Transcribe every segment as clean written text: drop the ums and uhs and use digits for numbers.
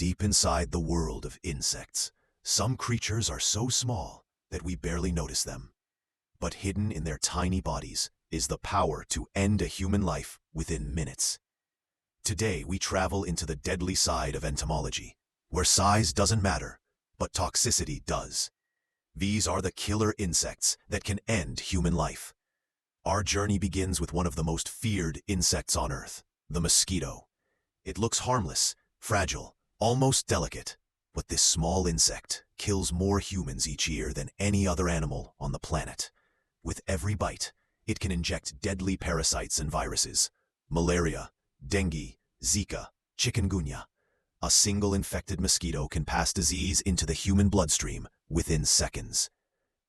Deep inside the world of insects, some creatures are so small that we barely notice them. But hidden in their tiny bodies is the power to end a human life within minutes. Today we travel into the deadly side of entomology, where size doesn't matter, but toxicity does. These are the killer insects that can end human life. Our journey begins with one of the most feared insects on Earth, the mosquito. It looks harmless, fragile, almost delicate, but this small insect kills more humans each year than any other animal on the planet. With every bite, it can inject deadly parasites and viruses: malaria, dengue, Zika, chikungunya. A single infected mosquito can pass disease into the human bloodstream within seconds.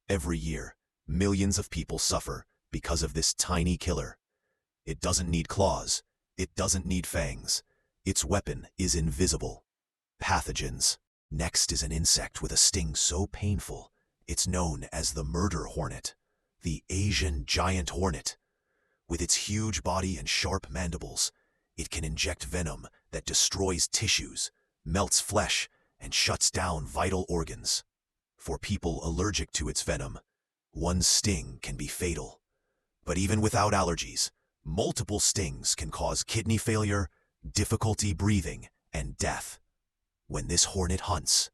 Every year, millions of people suffer because of this tiny killer. It doesn't need claws. It doesn't need fangs. Its weapon is invisible. Pathogens. Next is an insect with a sting so painful, it's known as the murder hornet, the Asian giant hornet. With its huge body and sharp mandibles, it can inject venom that destroys tissues, melts flesh, and shuts down vital organs. For people allergic to its venom, one sting can be fatal. But even without allergies, multiple stings can cause kidney failure, difficulty breathing, and death. When this hornet hunts,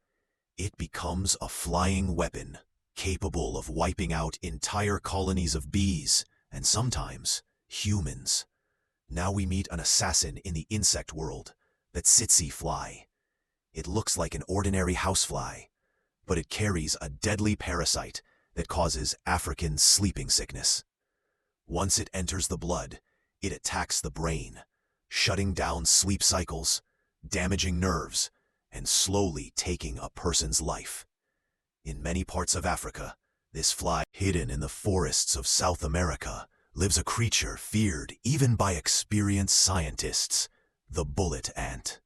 it becomes a flying weapon, capable of wiping out entire colonies of bees, and sometimes humans. Now we meet an assassin in the insect world, the tsetse fly. It looks like an ordinary housefly, but it carries a deadly parasite that causes African sleeping sickness. Once it enters the blood, it attacks the brain, shutting down sleep cycles, damaging nerves, and slowly taking a person's life. In many parts of Africa, this fly, hidden in the forests of South America, lives a creature feared even by experienced scientists, the bullet ant.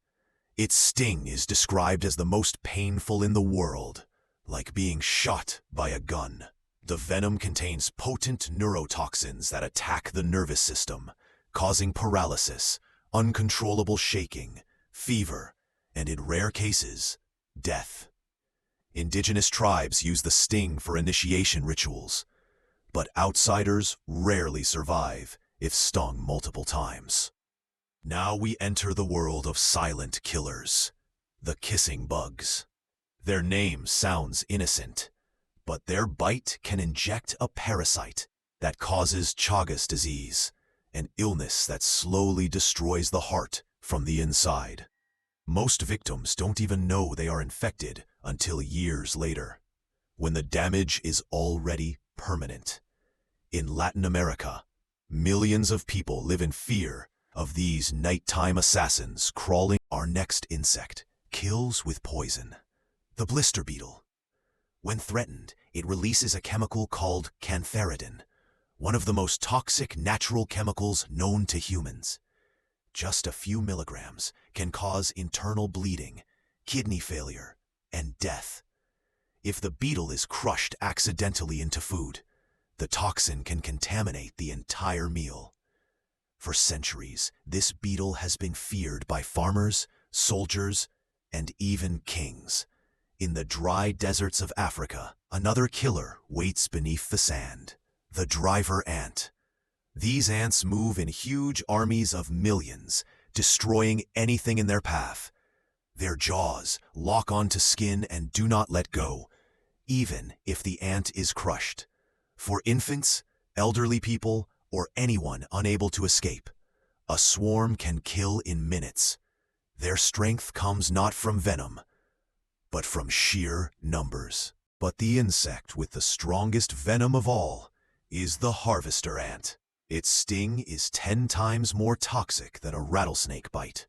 Its sting is described as the most painful in the world, like being shot by a gun. The venom contains potent neurotoxins that attack the nervous system, causing paralysis, uncontrollable shaking, fever, and in rare cases, death. Indigenous tribes use the sting for initiation rituals, but outsiders rarely survive if stung multiple times. Now we enter the world of silent killers, the kissing bugs. Their name sounds innocent, but their bite can inject a parasite that causes Chagas disease, an illness that slowly destroys the heart from the inside. Most victims don't even know they are infected until years later, when the damage is already permanent. In Latin America, millions of people live in fear of these nighttime assassins crawling. Our next insect kills with poison, the blister beetle. When threatened, it releases a chemical called cantharidin, one of the most toxic natural chemicals known to humans. Just a few milligrams can cause internal bleeding, kidney failure, and death. If the beetle is crushed accidentally into food, the toxin can contaminate the entire meal. For centuries, this beetle has been feared by farmers, soldiers, and even kings. In the dry deserts of Africa, another killer waits beneath the sand, the driver ant. These ants move in huge armies of millions, destroying anything in their path. Their jaws lock onto skin and do not let go, even if the ant is crushed. For infants, elderly people, or anyone unable to escape, a swarm can kill in minutes. Their strength comes not from venom, but from sheer numbers. But the insect with the strongest venom of all is the harvester ant. Its sting is 10 times more toxic than a rattlesnake bite.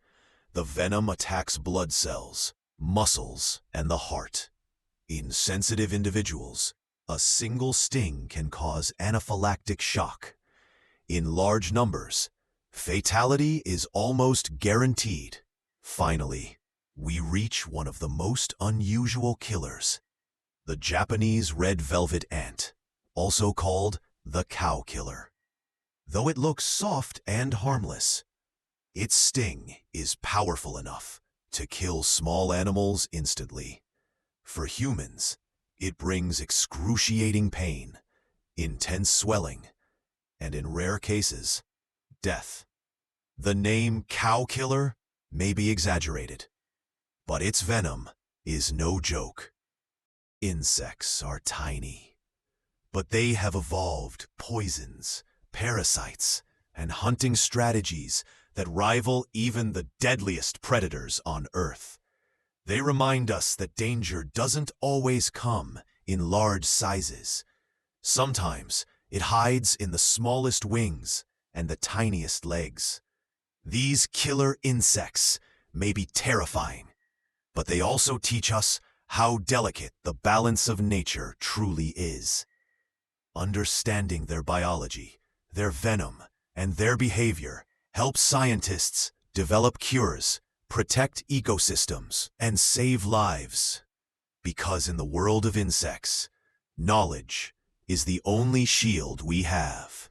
The venom attacks blood cells, muscles, and the heart. In sensitive individuals, a single sting can cause anaphylactic shock. In large numbers, fatality is almost guaranteed. Finally, we reach one of the most unusual killers, the Japanese red velvet ant, also called the cow killer. Though it looks soft and harmless, its sting is powerful enough to kill small animals instantly. For humans, it brings excruciating pain, intense swelling, and in rare cases, death. The name cow killer may be exaggerated, but its venom is no joke. Insects are tiny, but they have evolved poisons, parasites, and hunting strategies that rival even the deadliest predators on Earth. They remind us that danger doesn't always come in large sizes. Sometimes it hides in the smallest wings and the tiniest legs. These killer insects may be terrifying, but they also teach us how delicate the balance of nature truly is. Understanding their biology, their venom, and their behavior helps scientists develop cures, protect ecosystems, and save lives. Because in the world of insects, knowledge is the only shield we have.